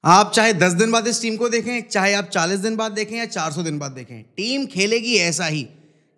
आप चाहे 10 दिन बाद इस टीम को देखें, चाहे आप 40 दिन बाद देखें या 400 दिन बाद देखें, टीम खेलेगी ऐसा ही।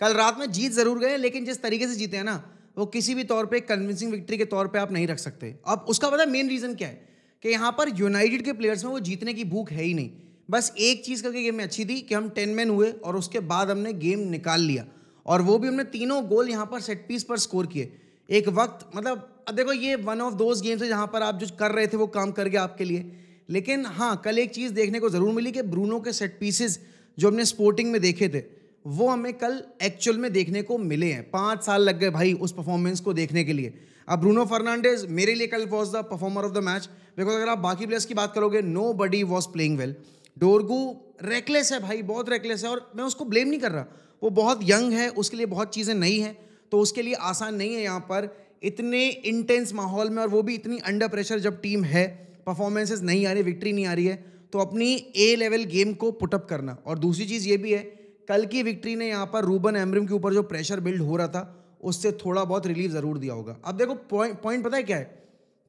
कल रात में जीत जरूर गए, लेकिन जिस तरीके से जीते हैं ना, वो किसी भी तौर पे कन्विंसिंग विक्ट्री के तौर पे आप नहीं रख सकते। अब उसका पता है मेन रीजन क्या है कि यहाँ पर यूनाइटेड के प्लेयर्स में वो जीतने की भूख है ही नहीं। बस एक चीज़ करके गेम में अच्छी थी कि हम 10 मैन हुए और उसके बाद हमने गेम निकाल लिया, और वो भी हमने तीनों गोल यहाँ पर सेट पीस पर स्कोर किए। एक वक्त मतलब अब देखो, ये वन ऑफ दोज गेम्स है जहाँ पर आप जो कर रहे थे वो काम कर गया आपके लिए। लेकिन हाँ, कल एक चीज़ देखने को ज़रूर मिली कि ब्रूनो के सेट पीसेस जो हमने स्पोर्टिंग में देखे थे, वो हमें कल एक्चुअल में देखने को मिले हैं। 5 साल लग गए भाई उस परफॉर्मेंस को देखने के लिए। अब ब्रूनो फर्नांडिस मेरे लिए कल was the performer of the match, because अगर आप बाकी प्लेयर्स की बात करोगे, nobody was playing well. Dorgu reckless है भाई, बहुत रेकलेस है, और मैं उसको ब्लेम नहीं कर रहा। वो बहुत यंग है, उसके लिए बहुत चीज़ें नई हैं, तो उसके लिए आसान नहीं है यहाँ पर इतने इंटेंस माहौल में, और वो भी इतनी अंडर प्रेशर जब टीम है, परफॉर्मेंसेस नहीं आ रही, विक्ट्री नहीं आ रही है, तो अपनी ए लेवल गेम को पुटअप करना। और दूसरी चीज़ ये भी है, कल की विक्ट्री ने यहाँ पर रूबन एमरिम के ऊपर जो प्रेशर बिल्ड हो रहा था, उससे थोड़ा बहुत रिलीफ ज़रूर दिया होगा। अब देखो पॉइंट पता है क्या है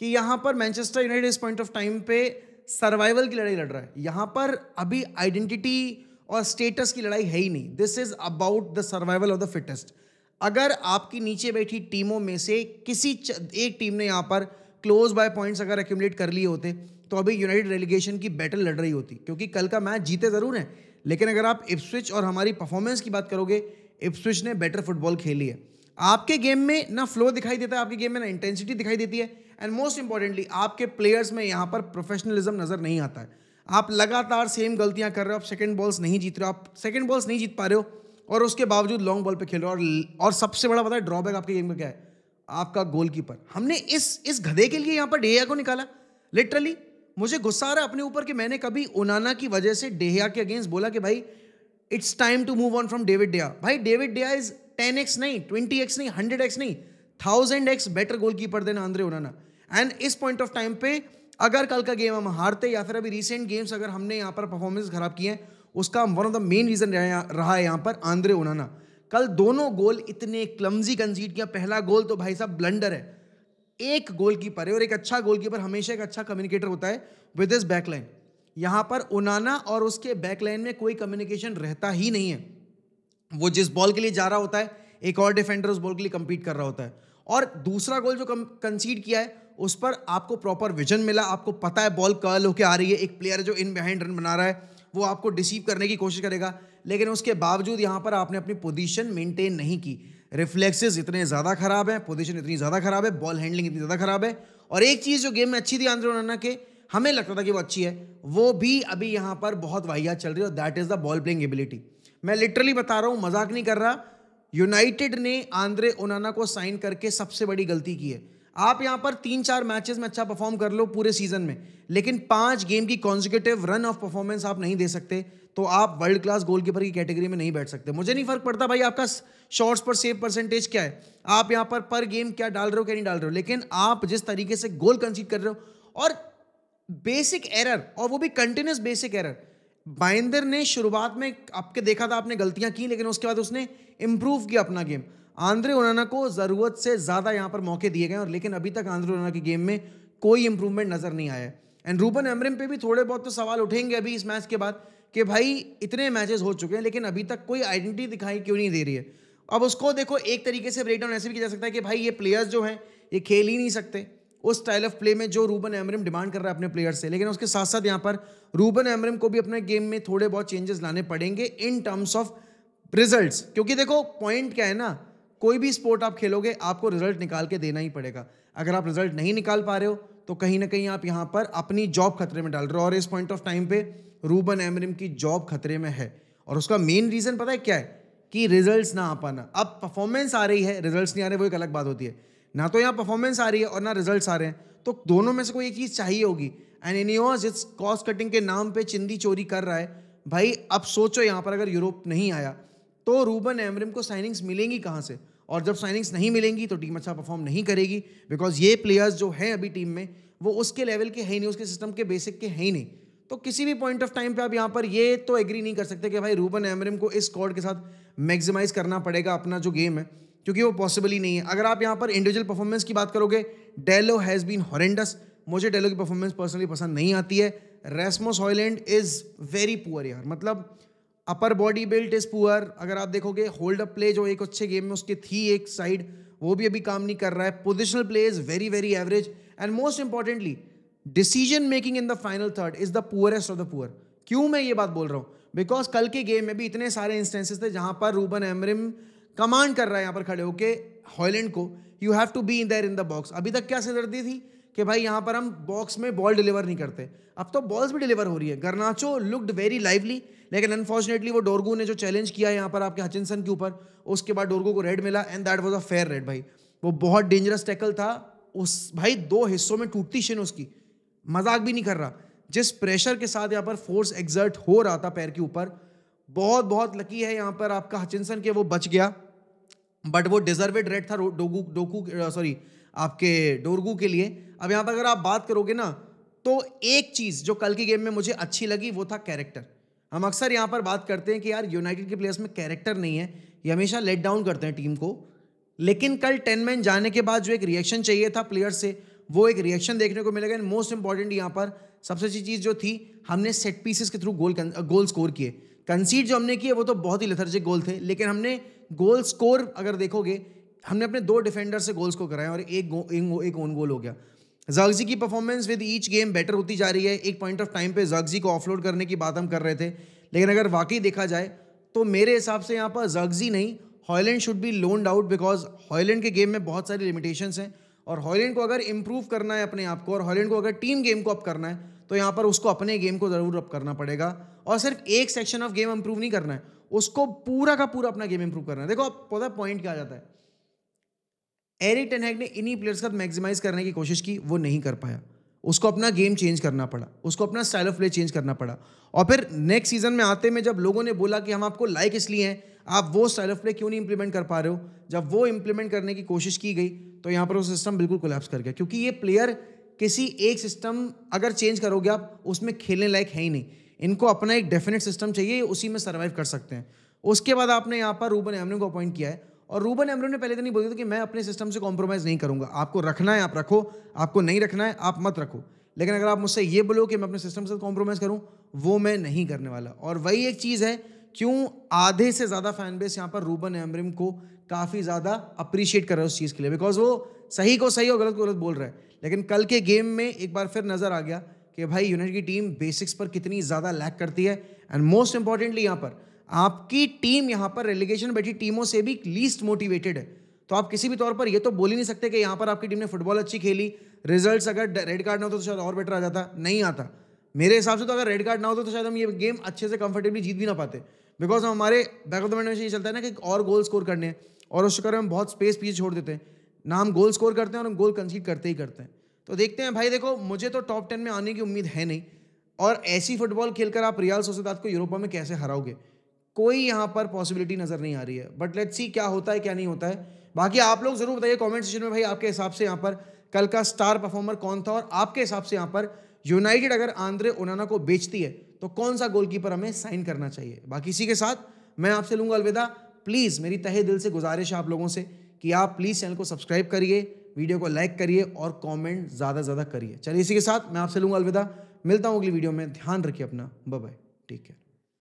कि यहाँ पर मैनचेस्टर यूनाइटेड इस पॉइंट ऑफ टाइम पे सर्वाइवल की लड़ाई लड़ रहा है। यहाँ पर अभी आइडेंटिटी और स्टेटस की लड़ाई है ही नहीं। This is about the survival of the fittest. अगर आपकी नीचे बैठी टीमों में से किसी एक टीम ने यहाँ पर क्लोज बाय पॉइंट्स अगर एक्यूमुलेट कर लिए होते, तो अभी यूनाइटेड रेलिगेशन की बैटल लड़ रही होती, क्योंकि कल का मैच जीते ज़रूर हैं, लेकिन अगर आप इप्सविच और हमारी परफॉर्मेंस की बात करोगे, इप्सविच ने बेटर फुटबॉल खेली है। आपके गेम में ना फ्लो दिखाई देता है, आपके गेम में ना इंटेंसिटी दिखाई देती है, एंड मोस्ट इंपॉर्टेंटली आपके प्लेयर्स में यहाँ पर प्रोफेशनलिज्म नज़र नहीं आता है। आप लगातार सेम गलतियाँ कर रहे हो, आप सेकंड बॉल्स नहीं जीत रहे हो, आप सेकंड बॉल्स नहीं जीत पा रहे हो, और उसके बावजूद लॉन्ग बॉल पे खेल रहे हो। और सबसे बड़ा पता है ड्रॉबैक आपके गेम में क्या है? आपका गोलकीपर। हमने इस गधे के लिए यहाँ पर डेहिया को निकाला। लिटरली मुझे गुस्सा आ रहा है अपने ऊपर कि मैंने कभी ओनाना की वजह से डेहिया के अगेंस्ट बोला कि भाई it's time to move on from David डेया। भाई डेविड डेया इज 10x नहीं, 20x नहीं, 100x नहीं, 1000x better goalkeeper than Andre Onana. And इस पॉइंट ऑफ टाइम पे अगर कल का गेम हम हारते, या फिर अभी रिसेंट गेम्स अगर हमने यहाँ पर परफॉर्मेंस खराब किए हैं, उसका one of the main reason रहा है यहाँ पर आंद्रे ओनाना। कल दोनों गोल इतने क्लमजी कंसीड किया। पहला गोल तो भाई साहब ब्लंडर है। एक गोलकीपर है, और एक अच्छा गोलकीपर हमेशा एक अच्छा कम्युनिकेटर होता है विद हिज बैकलाइन। यहाँ पर ओनाना और उसके बैकलाइन में कोई कम्युनिकेशन रहता ही नहीं है। वो जिस बॉल के लिए जा रहा होता है, एक और डिफेंडर उस बॉल के लिए कंपीट कर रहा होता है। और दूसरा गोल जो कंसीड किया है, उस पर आपको प्रॉपर विजन मिला, आपको पता है बॉल कर्ल होके आ रही है, एक प्लेयर जो इन बिहाइंड रन बना रहा है वो आपको डिसीव करने की कोशिश करेगा, लेकिन उसके बावजूद यहाँ पर आपने अपनी पोजीशन मेंटेन नहीं की। रिफ्लेक्सेस इतने ज़्यादा खराब है, पोजीशन इतनी ज़्यादा खराब है, बॉल हैंडलिंग इतनी ज़्यादा खराब है। और एक चीज़ जो गेम में अच्छी थी आंद्रे ओनाना के, हमें लगता था कि वो अच्छी है, वो भी अभी यहाँ पर बहुत वाहियात चल रही है, और that is the ball playing ability. मैं लिटरली बता रहा हूँ, मजाक नहीं कर रहा। यूनाइटेड ने आंद्रे ओनाना को साइन करके सबसे बड़ी गलती की है। आप यहाँ पर 3-4 मैचेस में अच्छा परफॉर्म कर लो पूरे सीजन में, लेकिन 5 गेम की कॉन्जिक्यूटिव रन ऑफ परफॉर्मेंस आप नहीं दे सकते, तो आप वर्ल्ड क्लास गोलकीपर की कैटेगरी में नहीं बैठ सकते। मुझे नहीं फर्क पड़ता भाई आपका शॉट्स पर सेव परसेंटेज क्या है, आप यहाँ पर गेम क्या डाल रहे हो क्या नहीं डाल रहे हो, लेकिन आप जिस तरीके से गोल कंसीड कर रहे हो, और बेसिक एरर, और वो भी कंटिन्यूस बेसिक एरर। बाइंदर ने शुरुआत में आपके देखा था, आपने गलतियां की, लेकिन उसके बाद उसने इंप्रूव किया अपना गेम। आंद्रे ओनाना को ज़रूरत से ज़्यादा यहाँ पर मौके दिए गए, और लेकिन अभी तक आंद्रे ओनाना के गेम में कोई इंप्रूवमेंट नज़र नहीं आया है। एंड रूबन एमरिम पे भी थोड़े बहुत तो सवाल उठेंगे अभी इस मैच के बाद कि भाई इतने मैचेस हो चुके हैं, लेकिन अभी तक कोई आइडेंटिटी दिखाई क्यों नहीं दे रही है। अब उसको देखो, एक तरीके से ब्रेकडाउन ऐसे भी किया जा सकता है कि भाई ये प्लेयर्स जो हैं ये खेल ही नहीं सकते उस स्टाइल ऑफ प्ले में जो रूबन एमरिम डिमांड कर रहा है अपने प्लेयर से। लेकिन उसके साथ साथ यहाँ पर रूबन एमरिम को भी अपने गेम में थोड़े बहुत चेंजेस लाने पड़ेंगे इन टर्म्स ऑफ रिजल्ट्स, क्योंकि देखो पॉइंट क्या है ना, कोई भी स्पोर्ट आप खेलोगे आपको रिजल्ट निकाल के देना ही पड़ेगा। अगर आप रिजल्ट नहीं निकाल पा रहे हो, तो कहीं ना कहीं आप यहाँ पर अपनी जॉब खतरे में डाल रहे हो, और इस पॉइंट ऑफ टाइम पे रूबन एमरिम की जॉब खतरे में है। और उसका मेन रीजन पता है क्या है? कि रिजल्ट्स ना आ पाना। अब परफॉर्मेंस आ रही है, रिजल्ट्स नहीं आ रहे, वो एक अलग बात होती है। ना तो यहाँ परफॉर्मेंस आ रही है और ना रिजल्ट्स आ रहे हैं, तो दोनों में से कोई एक चीज़ चाहिए होगी। एंड इनियोस इस कॉस्ट कटिंग के नाम पे चिंदी चोरी कर रहा है भाई। अब सोचो यहाँ पर अगर यूरोप नहीं आया, तो रूबन एमरिम को साइनिंग्स मिलेंगी कहाँ से? और जब साइनिंग्स नहीं मिलेंगी तो टीम अच्छा परफॉर्म नहीं करेगी, बिकॉज ये प्लेयर्स जो हैं अभी टीम में वो उसके लेवल के है ही नहीं, उसके सिस्टम के बेसिक के है ही नहीं। तो किसी भी पॉइंट ऑफ टाइम पे आप यहाँ पर ये तो एग्री नहीं कर सकते कि भाई रूबन एमरिम को इस स्क्वाड के साथ मैक्सिमाइज करना पड़ेगा अपना जो गेम है, क्योंकि वो पॉसिबल ही नहीं है। अगर आप यहाँ पर इंडिविजुअल परफॉर्मेंस की बात करोगे, डेलो हैज़ बीन हॉरेंडस। मुझे डेलो की परफॉर्मेंस पर्सनली पसंद नहीं आती है। रेस्मस हॉयलैंड इज वेरी पुअर यार, मतलब upper body built is poor. अगर आप देखोगे होल्ड अप प्ले जो एक अच्छे गेम में उसकी थी एक साइड, वो भी अभी काम नहीं कर रहा है। Positional play is very very average and most importantly decision making in the final third is the poorest of the poor. क्यों मैं ये बात बोल रहा हूँ? बिकॉज कल के गेम में भी इतने सारे इंस्टेंसेस थे जहां पर रूबन एमरिम कमांड कर रहा है यहाँ पर खड़े होके हॉयलैंड को, you have to be in there in the box. अभी तक क्या सिरदर्दी थी कि भाई यहाँ पर हम बॉक्स में बॉल डिलीवर नहीं करते, अब तो बॉल्स भी डिलीवर हो रही है। गर्नाचो लुक्ड वेरी लाइवली, लेकिन अनफॉर्चुनेटली वो डोरगू ने जो चैलेंज किया है यहाँ पर आपके हचिनसन के ऊपर, उसके बाद डोरगू को रेड मिला and that was a fair red. भाई वो बहुत डेंजरस टैकल था, उस भाई 2 हिस्सों में टूटती शिन उसकी, मजाक भी नहीं कर रहा। जिस प्रेशर के साथ यहाँ पर फोर्स एग्जर्ट हो रहा था पैर के ऊपर, बहुत बहुत लकी है यहाँ पर आपका हचिनसन के वो बच गया, बट वो डिजर्वेड रेड था आपके डोरगू के लिए। अब यहाँ पर अगर आप बात करोगे ना, तो एक चीज जो कल के गेम में मुझे अच्छी लगी वो था कैरेक्टर। हम अक्सर यहाँ पर बात करते हैं कि यार यूनाइटेड के प्लेयर्स में कैरेक्टर नहीं है, ये हमेशा लेट डाउन करते हैं टीम को, लेकिन कल 10 मैन जाने के बाद जो एक रिएक्शन चाहिए था प्लेयर्स से, वो एक रिएक्शन देखने को मिलेगा। एंड मोस्ट इंपॉर्टेंट यहाँ पर सबसे अच्छी चीज जो थी, हमने सेट पीसेस के थ्रू गोल स्कोर किए। कंसीड जो हमने किए वो तो बहुत ही लेथर्जिक गोल थे, लेकिन हमने गोल स्कोर अगर देखोगे, हमने अपने 2 डिफेंडर से गोल स्कोर कराए और एक ओन गोल हो गया। ज़र्क्ज़ी की performance with each game better होती जा रही है। एक पॉइंट ऑफ टाइम पे ज़र्क्ज़ी को ऑफलोड करने की बात हम कर रहे थे, लेकिन अगर वाकई देखा जाए तो मेरे हिसाब से यहाँ पर ज़र्क्ज़ी नहीं, Højlund should be लोन्ड out, because Højlund के गेम में बहुत सारी लिमिटेशंस हैं और हॉयलैंड को अगर इंप्रूव करना है अपने आप को, और हॉयलैंड को अगर टीम गेम को अप करना है, तो यहाँ पर उसको अपने गेम को ज़रूर अप करना पड़ेगा। और सिर्फ एक सेक्शन ऑफ गेम इंप्रूव नहीं करना है, उसको पूरा का पूरा अपना गेम इंप्रूव करना है। देखो आप पता पॉइंट क्या आ जाता है, एरिक टेन हैग ने इन्हीं प्लेयर्स का मैक्सिमाइज करने की कोशिश की, वो नहीं कर पाया, उसको अपना गेम चेंज करना पड़ा, उसको अपना स्टाइल ऑफ प्ले चेंज करना पड़ा। और फिर नेक्स्ट सीजन में आते में जब लोगों ने बोला कि हम आपको लाइक इसलिए हैं, आप वो स्टाइल ऑफ प्ले क्यों नहीं इंप्लीमेंट कर पा रहे हो, जब वो इंप्लीमेंट करने की कोशिश की गई तो यहाँ पर वो सिस्टम बिल्कुल कोलैप्स कर गया। क्योंकि ये प्लेयर किसी एक सिस्टम अगर चेंज करोगे आप, उसमें खेलने लायक है ही नहीं, इनको अपना एक डेफिनेट सिस्टम चाहिए, उसी में सर्वाइव कर सकते हैं। उसके बाद आपने यहाँ पर रूबन एमरिम को अपॉइंट किया है, और रूबन एमरिम ने पहले तो नहीं बोला था कि मैं अपने सिस्टम से कॉम्प्रोमाइज़ नहीं करूंगा, आपको रखना है आप रखो, आपको नहीं रखना है आप मत रखो, लेकिन अगर आप मुझसे ये बोलो कि मैं अपने सिस्टम से कॉम्प्रोमाइज़ करूं, वो मैं नहीं करने वाला। और वही एक चीज़ है, क्यों आधे से ज़्यादा फैन बेस यहाँ पर रूबन एमरिम को काफ़ी ज़्यादा अप्रिशिएट कर रहा है उस चीज़ के लिए, बिकॉज वो सही को सही और गलत को गलत बोल रहा है। लेकिन कल के गेम में एक बार फिर नज़र आ गया कि भाई यूनाइटेड की टीम बेसिक्स पर कितनी ज़्यादा लैक करती है। एंड मोस्ट इंपॉर्टेंटली यहाँ पर आपकी टीम यहाँ पर रेलीगेशन बैठी टीमों से भी लीस्ट मोटिवेटेड है, तो आप किसी भी तौर पर ये तो बोल ही नहीं सकते कि यहाँ पर आपकी टीम ने फुटबॉल अच्छी खेली, रिजल्ट्स अगर रेड कार्ड ना होता तो शायद और बेटर आ जाता, नहीं आता। मेरे हिसाब से तो अगर रेड कार्ड ना होता तो शायद हम ये गेम अच्छे से कंफर्टेबली जीत भी ना पाते, बिकॉज हमारे बैक ऑफ द माइंड में ये चलता है ना कि और गोल स्कोर करने हैं, और उस चक्कर में हम बहुत स्पेस पीछे छोड़ देते हैं ना, हम गोल स्कोर करते हैं और हम गोल कंसीड करते ही करते हैं। तो देखते हैं भाई, देखो मुझे तो टॉप 10 में आने की उम्मीद है नहीं, और ऐसी फुटबॉल खेलकर आप रियल सोसिएदाद को यूरोपा में कैसे हराओगे, कोई यहाँ पर पॉसिबिलिटी नज़र नहीं आ रही है। बट लेट्स सी क्या होता है क्या नहीं होता है। बाकी आप लोग जरूर बताइए कमेंट सेक्शन में भाई, आपके हिसाब से यहाँ पर कल का स्टार परफॉर्मर कौन था, और आपके हिसाब से यहाँ पर यूनाइटेड अगर आंद्रे ओनाना को बेचती है तो कौन सा गोलकीपर हमें साइन करना चाहिए। बाकी इसी के साथ मैं आपसे लूँगा अलविदा। प्लीज़ मेरी तहे दिल से गुजारिश है आप लोगों से कि आप प्लीज़ चैनल को सब्सक्राइब करिए, वीडियो को लाइक करिए और कॉमेंट ज़्यादा से ज़्यादा करिए। चलिए इसी के साथ मैं आपसे लूँगा अलविदा, मिलता हूँ अगली वीडियो में। ध्यान रखिए अपना, बाय बाय, टेक केयर।